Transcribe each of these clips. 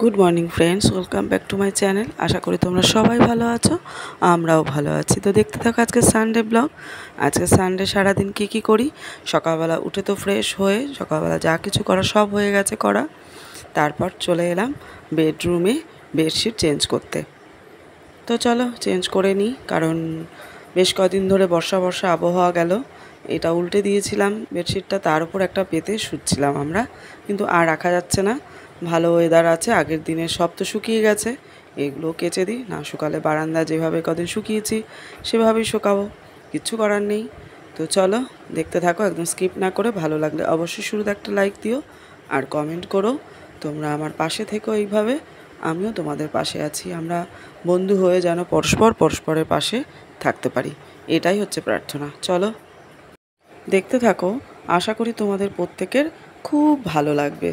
Good morning friends, welcome back to my channel. आशा करी तुम्हारा सबाई भालो आछो, आमराओ भालो आछि। तो देखते थाको आज के सानडे ब्लग। आज के सानडे सारा दिन की करी, सकालबेला उठे तो फ्रेश होए सकालबेला जा किछु करा सब हो गेछे करा। तारपर चले एलाम बेडरूमे बेडशिट चेंज करते। तो चलो चेंज करे नी, कारण बेश कदिन धरे बर्षा बर्षा आबहावा गेल। এটা উল্টে দিয়েছিলাম বেডশিটটা, তার উপর একটা পেতে শুচ্ছিলাম আমরা, কিন্তু আর রাখা যাচ্ছে না। ভালো ওয়েদার আছে, আগের দিনের সব তো শুকিয়ে গেছে, এগুলো কেচে দিই না, শুকালে বারান্দা যেভাবে কদিন শুকিয়েছি সেভাবেই শুকাবো, কিচ্ছু করার নেই। তো চলো দেখতে থাকো, একদম স্কিপ না করে। ভালো লাগলে অবশ্যই শুরুতে একটা লাইক দিও আর কমেন্ট করো। তোমরা আমার পাশে থেকো এইভাবে, আমিও তোমাদের পাশে আছি। আমরা বন্ধু হয়ে যেন পরস্পরের পাশে থাকতে পারি, এটাই হচ্ছে প্রার্থনা। চলো দেখতে থাকো, আশা করি তোমাদের প্রত্যেকের খুব ভালো লাগবে।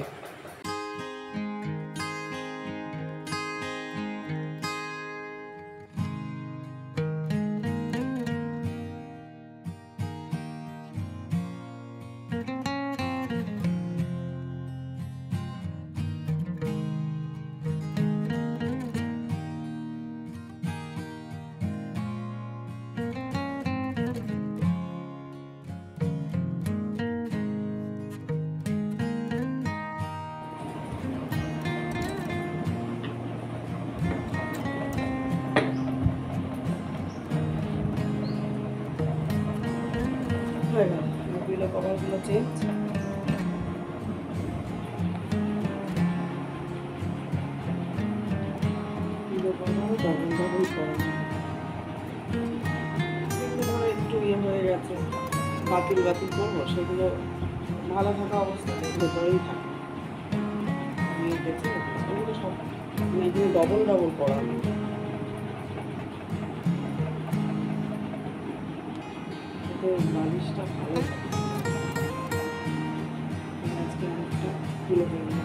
পিলো কভারগুলো চেঞ্জ। পিলো কভার ডবল করা, একটু হয়ে গেছে, বাতিল করবো, সেগুলো ভালো থাকা অবস্থায় ভেতরেই থাকে। এগুলো সব ডবল করা নেই। বালিশটা ভালো আজকে অনেকটা খুলে ফেলবো।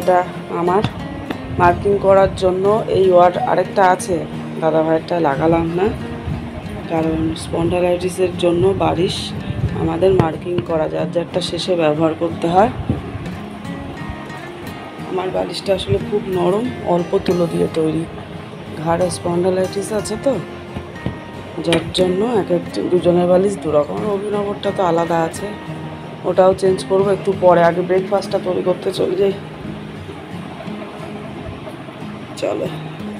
এটা আমার মার্কিং করার জন্য এই ওয়ার্ড আরেকটা আছে, দাদা ভাইয়েরটা লাগালাম না, কারণ স্পন্ডালাইটিসের জন্য বালিশ আমাদের মার্কিং করা, যারটা শেষে ব্যবহার করতে হয়। আমার বালিশটা আসলে খুব নরম, অল্প তুলো দিয়ে তৈরি, ঘাড়ে স্পন্ডালাইটিস আছে তো, যার জন্য দুজনের বালিশ দুরকম। অভিনবরটা তো আলাদা আছে, ওটাও চেঞ্জ করবো একটু পরে, আগে ব্রেকফাস্টটা তৈরি করতে চলে যাই। চলো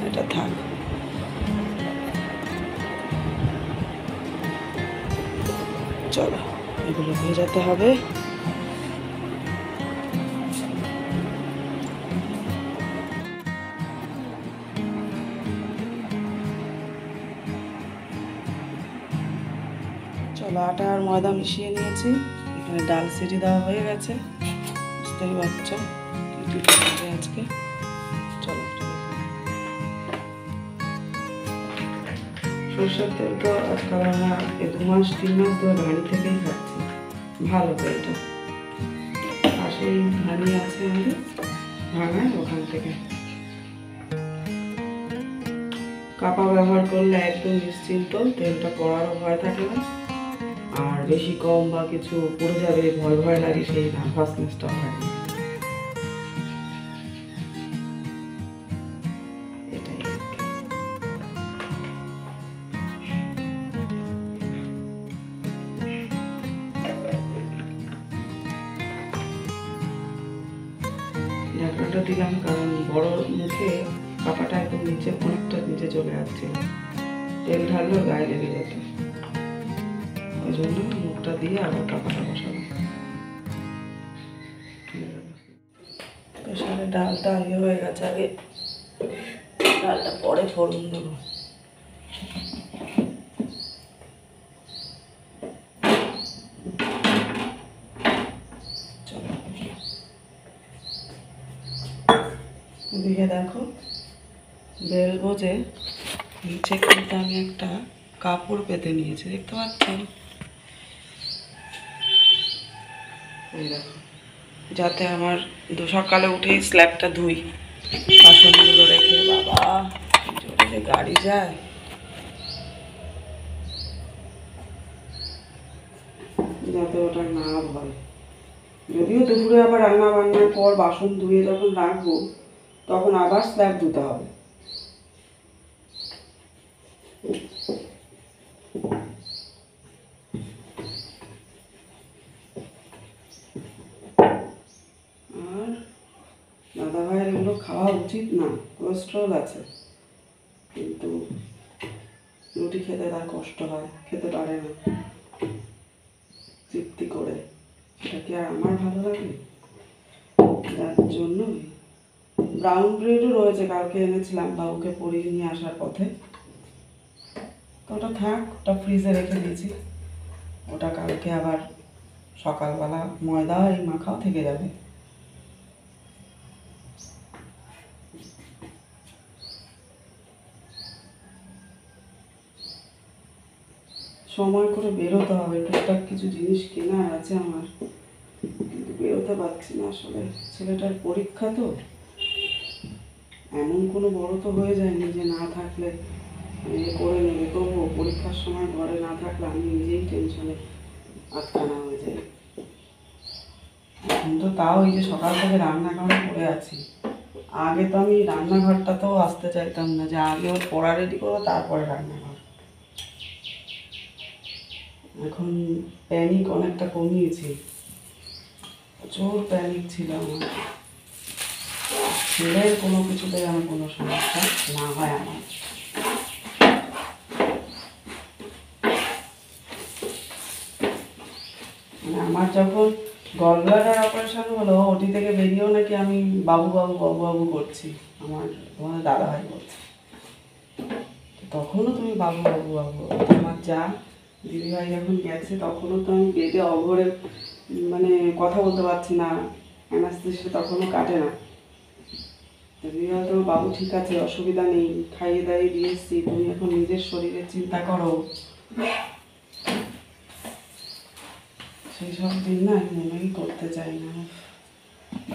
এটা থাক। চলো এগুলো ভেজাতে হবে। চলো আটা আর ময়দা মিশিয়ে নিয়েছি, এখানে ডাল সিটি দেওয়া হয়ে গেছে, বুঝতেই পারছো কি হবে আজকে। চলো সরষের তেল তো আজকাল আমরা 2 মাস 3 মাস ধরে বাড়ি থেকেই খাচ্ছি, ভালো তেলটা। পাশেই হাঁড়ি আছে আমাদের ভাঙায়, ওখান থেকে। কাপা ব্যবহার করলে একদম নিশ্চিন্ত, তেলটা পড়ারও ভয় থাকে না, আর বেশি কম বা কিছু পড়ে যাবে ভয় লাগে, সেই নার্ভাসনেসটা হয় না। ঢাকনাটা দিলাম কারণ বড় মুখে কাপাটা একদম নিচে, অনেকটা নিচে চলে যাচ্ছে, তেল ঢাললেও গায়ে লেগে যেত, ওই জন্য মুখটা দিয়ে আবার কাপাটা বসালাম। প্রেশারে ডালটা হয়ে গেছে, আগে ডালটা পরে ফোড়ন দেবো। এদিকে দেখো বেলবো যে নিচে কিন্তু আমি একটা কাপড় পেতে নিয়েছে, দেখতে পাচ্ছেন? এই দেখো, যাতে আমার সকালে উঠেই স্ল্যাবটা ধুই, বাসনগুলো রেখে। বাবা জোরে যে গাড়ি যায়, যাতে ওটা না ভয়। যদিও দুপুরে আবার রান্না বান্নার পর বাসন ধুয়ে যখন রাখবো, তখন আবার স্ল্যাব ধুতে হবে। আর দাদা ভাইয়ের এগুলো খাওয়া উচিত না, কোলেস্ট্রল আছে, কিন্তু রুটি খেতে তার কষ্ট হয়, খেতে পারে না তৃপ্তি করে। সেটা কি আর আমার ভালো লাগে? যার জন্য ব্রাউন ব্রেডও রয়েছে, কালকে এনেছিলাম বাবুকে পরিয়ে নিয়ে আসার পথে। তো ওটা থাক, ওটা ফ্রিজে রেখে দিয়েছি। ওটা কালকে আবার সকালবেলা ময়দা এই মাখাও থেকে যাবে। সময় করে বেরোতে হবে, টুকটাক কিছু জিনিস কেনার আছে আমার, কিন্তু বেরোতে পারছি না আসলে। ছেলেটার পরীক্ষা তো, এমন কোনো বড় তো হয়ে যায়নি যে না থাকলে করে নেবে, তবুও পরীক্ষার সময় ঘরে না থাকলে আমি নিজেই টেনশনে আটকানা হয়ে যাই। এখন তো তাও এই যে সকাল থেকে রান্নাঘরে পড়ে আছি। আগে তো আমি রান্নাঘরটাতেও আসতে চাইতাম না, যে আগে ওর পড়া রেডি করবো তারপরে রান্নাঘর। এখন প্যানিক অনেকটা কমিয়েছি, প্রচুর প্যানিক ছিল আমার। ছেলের কোনো কিছুতেই আমার কোনো সমস্যা না হয় আমার। মানে আমার যখন গলব্লাডার অপারেশন হলো, ওটি থেকে বেরিয়েও নাকি আমি বাবু বাবু বাবু বাবু করছি, আমার তোমাদের দাদা ভাই বলছে। তখনও তুমি বাবু বাবু বাবু, আমার যা দিদিভাই যখন গেছে তখনও তো আমি বেডে অঘরে মানে কথা বলতে পারছি না, অ্যানাস্থেসিয়া তখনও কাটে না। দিদিভাই তোমার বাবু ঠিক আছে, অসুবিধা নেই, খাইয়ে দাইয়ে দিয়েছি, তুমি এখন নিজের শরীরের চিন্তা করো। সেই সব দিন না আমি মনেই করতে চাই না।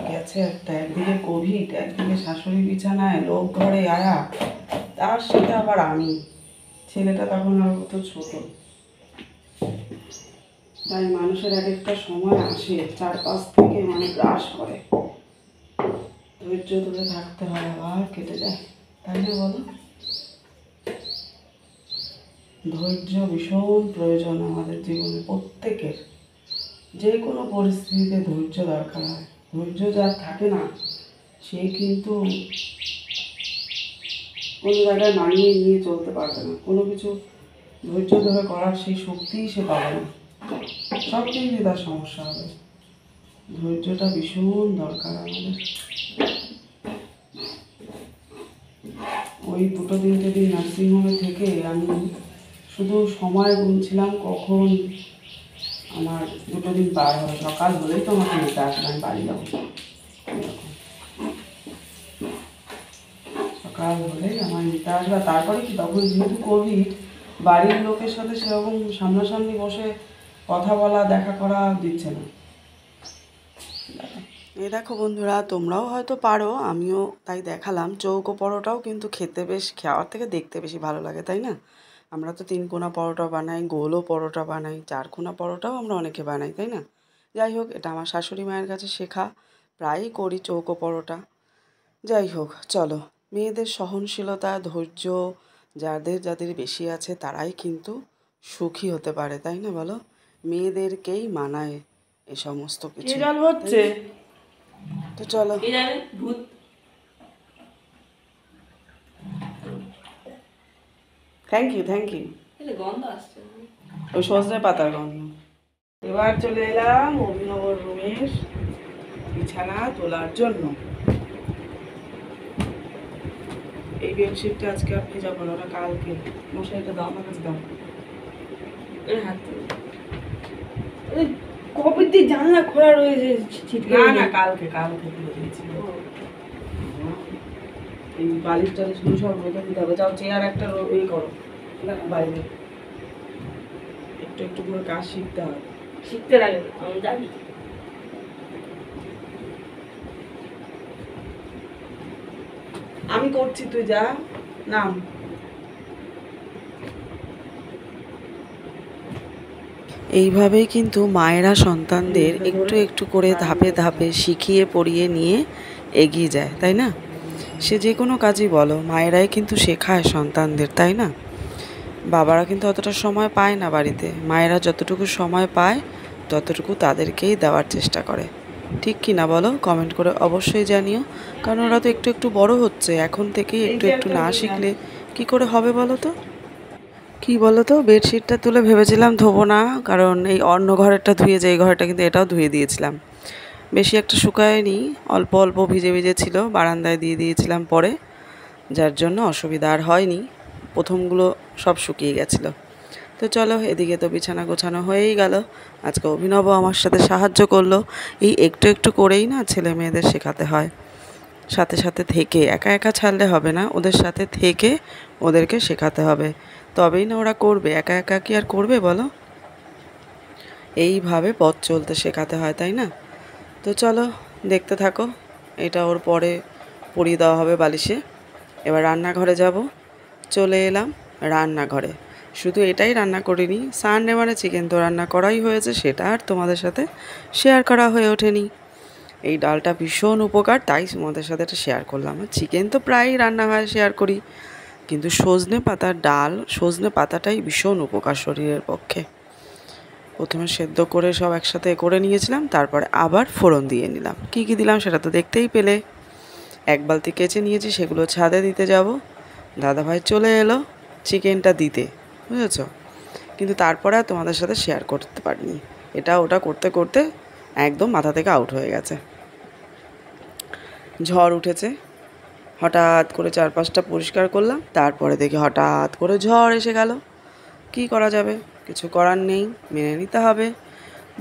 গেছে একটা, একদিকে কোভিড, একদিকে শাশুড়ি বিছানায়, লোক ঘরে আয়া, তার সাথে আবার আমি, ছেলেটা তখন আর তো ছোট। তাই মানুষের এক একটা সময় আসে, চারপাশ থেকে মানে গ্রাস করে, ধৈর্য ধরে থাকতে হয়, আবার কেটে যায়, তাই না বলো? ধৈর্য ভীষণ প্রয়োজন আমাদের জীবনে প্রত্যেকের, যে কোনো পরিস্থিতিতে ধৈর্য দরকার হয়। ধৈর্য যার থাকে না, সে কিন্তু কোনো জায়গায় মানিয়ে নিয়ে চলতে পারবে না, কোনো কিছু ধৈর্য ধরে করার সেই শক্তিই সে পাবে না, সব কিছুই তার সমস্যা হবে। ধৈর্যটা ভীষণ দরকার আমাদের। ওই 2-3 দিন নার্সিংহোমে থেকে আমি শুধু সময় গুনছিলাম কখন আমার 2 দিন পার হবে। সকাল হলেই তো আমাকে নিতে আসবে, আমি বাড়ি যাবো। সকাল হলেই আমার নিতে আসবে। তারপরে কি, তখন যেহেতু কোভিড, বাড়ির লোকের সাথে সেরকম সামনাসামনি বসে কথা বলা দেখা করা দিচ্ছে না। এই দেখো বন্ধুরা, তোমরাও হয়তো পারো, আমিও তাই দেখালাম। চৌকো পরোটাও কিন্তু খেতে বেশ, খাওয়ার থেকে দেখতে বেশি ভালো লাগে, তাই না? আমরা তো 3 কোনা পরোটা বানাই, গোলও পরোটা বানাই, 4 কোনা পরোটাও আমরা অনেকে বানাই, তাই না? যাই হোক, এটা আমার শাশুড়ি মায়ের কাছে শেখা, প্রায়ই করি চৌকো পরোটা। যাই হোক, চলো। মেয়েদের সহনশীলতা, ধৈর্য যাদের যাদের বেশি আছে তারাই কিন্তু সুখী হতে পারে, তাই না বলো? মেয়েদেরকেই মানায় এ সমস্ত কিছু। জল হচ্ছে তো চলো। Thank you thank you. গন্ধ আসছে, ওই সজনে পাতার গন্ধ। এবার চলে এলাম অভিনবর রুমের বিছানা তোলার জন্য। এই বেডশিটটা আজকে আর ভেজাবো না, ওটা কালকে। মশারিটা দাও, আমার কাছে দাও। কবে দিয়ে জানলা খোলা রয়েছে, না না কালকে কালকে খুলে দিয়েছি। এই বালিশ টালিশগুলো সব রোদে দিতে হবে। যাও চেয়ার একটা করো বাইরে। একটু একটু করে কাজ শিখতে হবে। শিখতে লাগে আমি জানি। আমি করছি, তুই যা নাম। এইভাবেই কিন্তু মায়েরা সন্তানদের একটু একটু করে ধাপে ধাপে শিখিয়ে পড়িয়ে নিয়ে এগিয়ে যায়, তাই না? সে যে কোনো কাজই বলো, মায়েরাই কিন্তু শেখায় সন্তানদের, তাই না? বাবারা কিন্তু অতটা সময় পায় না বাড়িতে, মায়েরা যতটুকু সময় পায় ততটুকু তাদেরকেই দেওয়ার চেষ্টা করে। ঠিক কি না বলো? কমেন্ট করে অবশ্যই জানিও। কারণ ওরা তো একটু একটু বড় হচ্ছে, এখন থেকেই একটু একটু না শিখলে কি করে হবে বলো তো? কি বলো তো, বেডশিটটা তুলে ভেবেছিলাম ধোবো না, কারণ এই অন্য ঘরেরটা ধুয়ে যে এই ঘরটা, কিন্তু এটাও ধুয়ে দিয়েছিলাম। বেশি একটা শুকায়নি, অল্প অল্প ভিজে ভিজে ছিল, বারান্দায় দিয়ে দিয়েছিলাম পরে, যার জন্য অসুবিধা আর হয়নি। প্রথমগুলো সব শুকিয়ে গেছিলো। তো চলো, এদিকে তো বিছানা গোছানো হয়েই গেল। আজকে অভিনব আমার সাথে সাহায্য করলো। এই একটু একটু করেই না ছেলে মেয়েদের শেখাতে হয়, সাথে সাথে থেকে, একা একা ছাড়লে হবে না, ওদের সাথে থেকে ওদেরকে শেখাতে হবে, তবেই না ওরা করবে। একা একা কি আর করবে বলো? এইভাবে পথ চলতে শেখাতে হয়, তাই না? তো চলো দেখতে থাকো। এটা ওর পরে পরিয়ে দেওয়া হবে বালিশে। এবার রান্নাঘরে যাব। চলে এলাম রান্নাঘরে। শুধু এটাই রান্না করিনি, সানডে মানে চিকেন তো রান্না করাই হয়েছে, সেটা আর তোমাদের সাথে শেয়ার করা হয়ে ওঠেনি। এই ডালটা ভীষণ উপকার, তাই তোমাদের সাথে এটা শেয়ার করলাম। চিকেন তো প্রায়ই রান্না হয়, শেয়ার করি, কিন্তু সজনে পাতার ডাল, সজনে পাতাটাই ভীষণ উপকার শরীরের পক্ষে। প্রথমে সেদ্ধ করে সব একসাথে করে নিয়েছিলাম, তারপরে আবার ফোড়ন দিয়ে নিলাম। কি কি দিলাম সেটা তো দেখতেই পেলে। এক বালতি কেচে নিয়েছি, সেগুলো ছাদে দিতে যাব। দাদাভাই চলে এলো চিকেনটা দিতে, বুঝেছ? কিন্তু তারপরে আর তোমাদের সাথে শেয়ার করতে পারিনি। এটা ওটা করতে করতে একদম মাথা থেকে আউট হয়ে গেছে। ঝড় উঠেছে, হঠাৎ করে চারপাশটা পরিষ্কার করলাম, তারপরে দেখি হঠাৎ করে ঝড় এসে গেল। কি করা যাবে, কিছু করার নেই, মেনে নিতে হবে।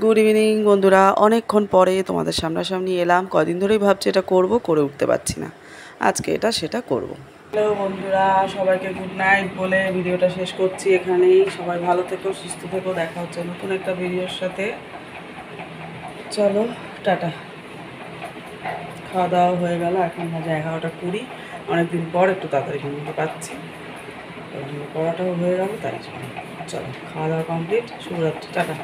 গুড ইভিনিং বন্ধুরা, অনেকক্ষণ পরে তোমাদের সামনাসামনি এলাম। কদিন ধরেই ভাবছি এটা করব, করে উঠতে পারছি না। আজকে এটা সেটা করব। হ্যালো বন্ধুরা, সবাইকে গুড নাইট বলে ভিডিওটা শেষ করছি এখানেই। সবাই ভালো থেকো, সুস্থ থেকো, দেখা হচ্ছে নতুন একটা ভিডিওর সাথে। চলো টাটা। খাওয়া দাওয়া হয়ে গেল, এখন বাজে 11:20। অনেকদিন পর একটু তাড়াতাড়ি ঘুমোতে পারছি, পড়াটাও হয়ে গেল, তাই চলো খাওয়া দাওয়া কমপ্লিট। শুভরাত্রি, টাটা।